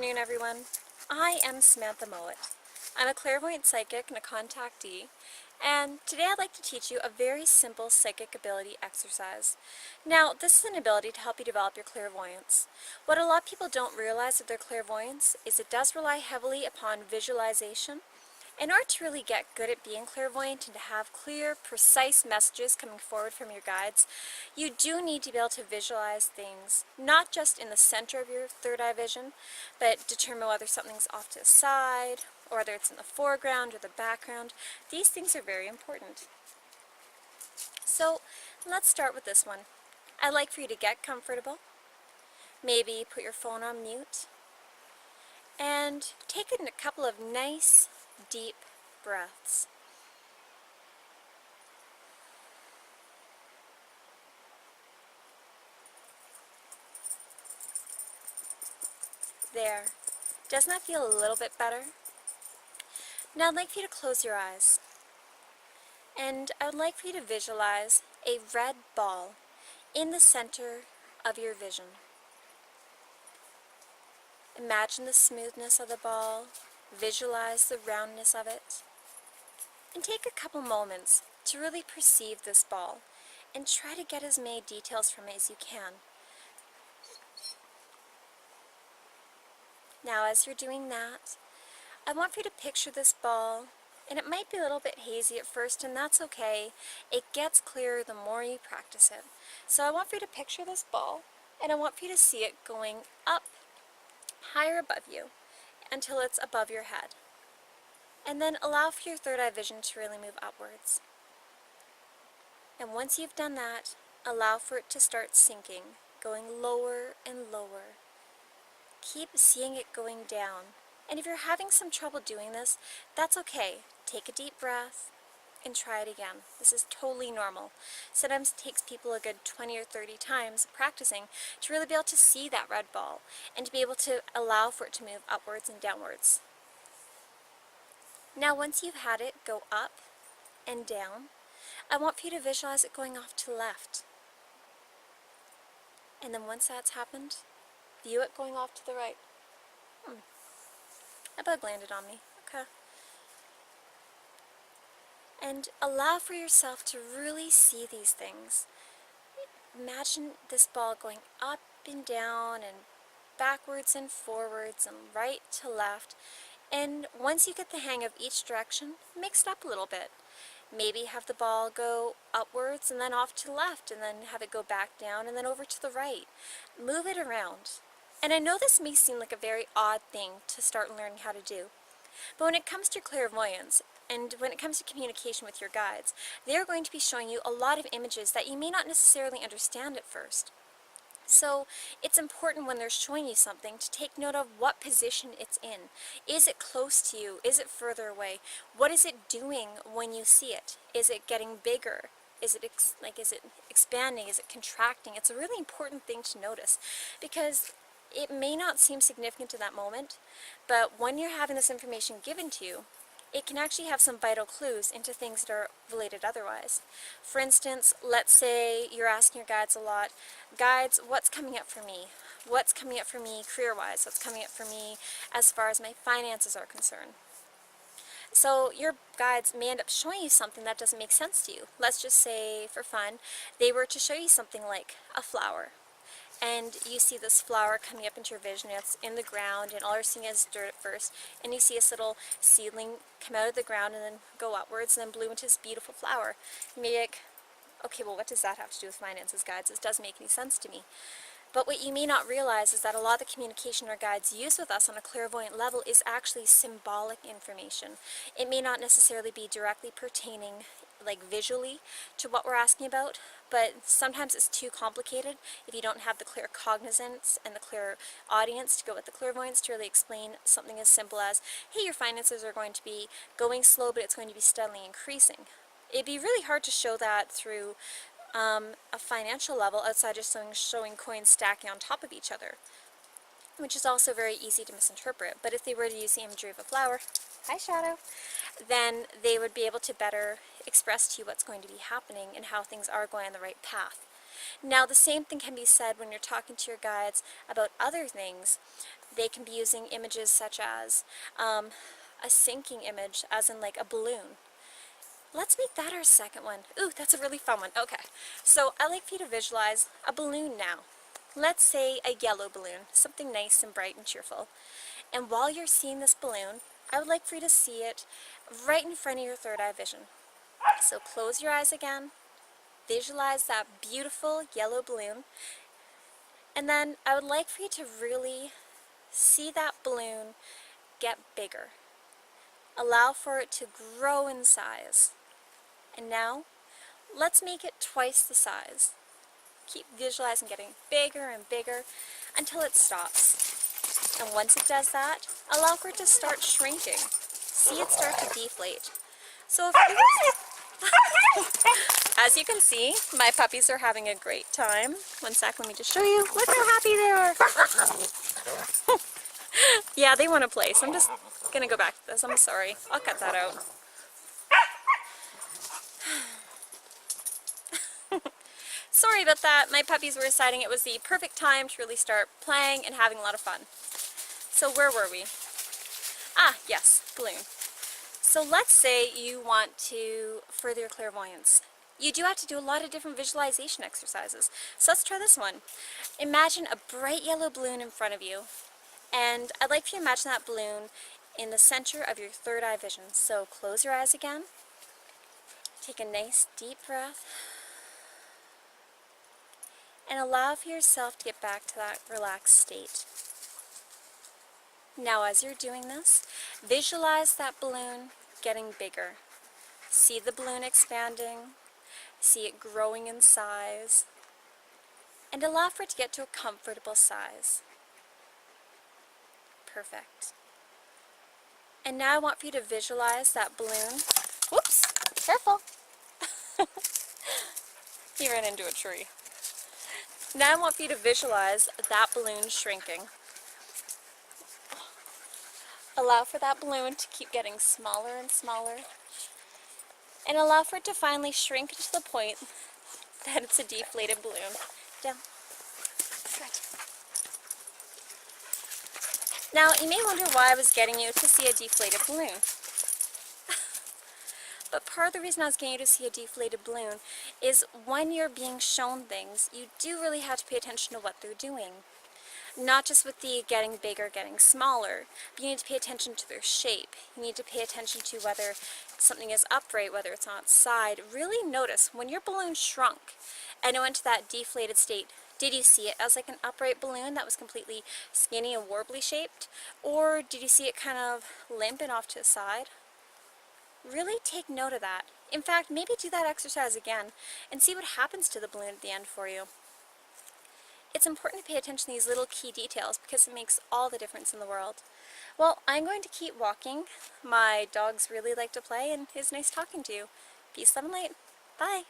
afternoon, everyone. I am Samantha Mowat. I'm a clairvoyant psychic and a contactee, and today I'd like to teach you a very simple psychic ability exercise. Now, this is an ability to help you develop your clairvoyance. What a lot of people don't realize of their clairvoyance is it does rely heavily upon visualization. In order to really get good at being clairvoyant and to have clear, precise messages coming forward from your guides, you do need to be able to visualize things, not just in the center of your third eye vision, but determine whether something's off to the side, or whether it's in the foreground or the background. These things are very important. So let's start with this one. I'd like for you to get comfortable, maybe put your phone on mute, and take in a couple of nice, deep breaths. There. Doesn't that feel a little bit better? Now I'd like for you to close your eyes. And I would like for you to visualize a red ball in the center of your vision. Imagine the smoothness of the ball, visualize the roundness of it, and take a couple moments to really perceive this ball and try to get as many details from it as you can. Now, as you're doing that, I want for you to picture this ball, and it might be a little bit hazy at first, and that's okay. It gets clearer the more you practice it. So I want for you to picture this ball, and I want for you to see it going up higher above you until it's above your head. And then allow for your third eye vision to really move upwards. And once you've done that, allow for it to start sinking, going lower and lower. Keep seeing it going down. And if you're having some trouble doing this, that's okay. Take a deep breath and try it again. This is totally normal. Sometimes it takes people a good 20 or 30 times practicing to really be able to see that red ball and to be able to allow for it to move upwards and downwards. Now once you've had it go up and down, I want for you to visualize it going off to the left. And then once that's happened, view it going off to the right. A bug landed on me. Okay. And allow for yourself to really see these things. Imagine this ball going up and down and backwards and forwards and right to left. And once you get the hang of each direction, mix it up a little bit. Maybe have the ball go upwards and then off to the left, and then have it go back down and then over to the right. Move it around. And I know this may seem like a very odd thing to start learning how to do, but when it comes to clairvoyance, and when it comes to communication with your guides, they're going to be showing you a lot of images that you may not necessarily understand at first. So it's important when they're showing you something to take note of what position it's in. Is it close to you? Is it further away? What is it doing when you see it? Is it getting bigger? Is it expanding? Is it contracting? It's a really important thing to notice, because it may not seem significant to that moment, but when you're having this information given to you, it can actually have some vital clues into things that are related otherwise. For instance, let's say you're asking your guides a lot, guides, what's coming up for me? What's coming up for me career-wise? What's coming up for me as far as my finances are concerned? So your guides may end up showing you something that doesn't make sense to you. Let's just say, for fun, they were to show you something like a flower. And you see this flower coming up into your vision. It's in the ground, and all you're seeing is dirt at first. And you see this little seedling come out of the ground and then go upwards and then bloom into this beautiful flower. You may be like, okay, well, what does that have to do with finances, guides? This doesn't make any sense to me. But what you may not realize is that a lot of the communication our guides use with us on a clairvoyant level is actually symbolic information. It may not necessarily be directly pertaining, like visually, to what we're asking about, but sometimes it's too complicated if you don't have the clear cognizance and the clear audience to go with the clairvoyance to really explain something as simple as, hey, your finances are going to be going slow, but it's going to be steadily increasing. It'd be really hard to show that through a financial level outside just showing coins stacking on top of each other, which is also very easy to misinterpret. But if they were to use the imagery of a flower, hi Shadow, then they would be able to better express to you what's going to be happening and how things are going on the right path. Now, the same thing can be said when you're talking to your guides about other things. They can be using images such as a sinking image, as in like a balloon. Let's make that our second one. Ooh, that's a really fun one. Okay, so I like for you to visualize a balloon now. Let's say a yellow balloon, something nice and bright and cheerful. And while you're seeing this balloon, I would like for you to see it right in front of your third eye vision. So close your eyes again, visualize that beautiful yellow balloon, and then I would like for you to really see that balloon get bigger. Allow for it to grow in size. And now, let's make it twice the size. Keep visualizing getting bigger and bigger until it stops. And once it does that, allow for it to start shrinking. See it start to deflate. So as you can see, my puppies are having a great time. One sec, let me just show you. Look how happy they are. Yeah, they want to play, so I'm just going to go back to this. I'm sorry. I'll cut that out. Sorry about that. My puppies were deciding it was the perfect time to really start playing and having a lot of fun. So where were we? Ah, yes, balloon. So let's say you want to further your clairvoyance. You do have to do a lot of different visualization exercises. So let's try this one. Imagine a bright yellow balloon in front of you. And I'd like for you to imagine that balloon in the center of your third eye vision. So close your eyes again. Take a nice deep breath. And allow for yourself to get back to that relaxed state. Now as you're doing this, visualize that balloon getting bigger. See the balloon expanding, see it growing in size, and allow for it to get to a comfortable size. Perfect. And now I want for you to visualize that balloon. Whoops, careful. He ran into a tree. Now I want for you to visualize that balloon shrinking. Allow for that balloon to keep getting smaller and smaller. And allow for it to finally shrink to the point that it's a deflated balloon. Down. Good. Now, you may wonder why I was getting you to see a deflated balloon. But part of the reason I was getting you to see a deflated balloon is when you're being shown things, you do really have to pay attention to what they're doing. Not just with the getting bigger, getting smaller, but you need to pay attention to their shape. You need to pay attention to whether something is upright, whether it's on its side. Really notice when your balloon shrunk and it went to that deflated state, did you see it as like an upright balloon that was completely skinny and warbly shaped? Or did you see it kind of limp and off to the side? Really take note of that. In fact, maybe do that exercise again and see what happens to the balloon at the end for you. It's important to pay attention to these little key details because it makes all the difference in the world. Well, I'm going to keep walking. My dogs really like to play and it's nice talking to you. Peace, love, and light. Bye.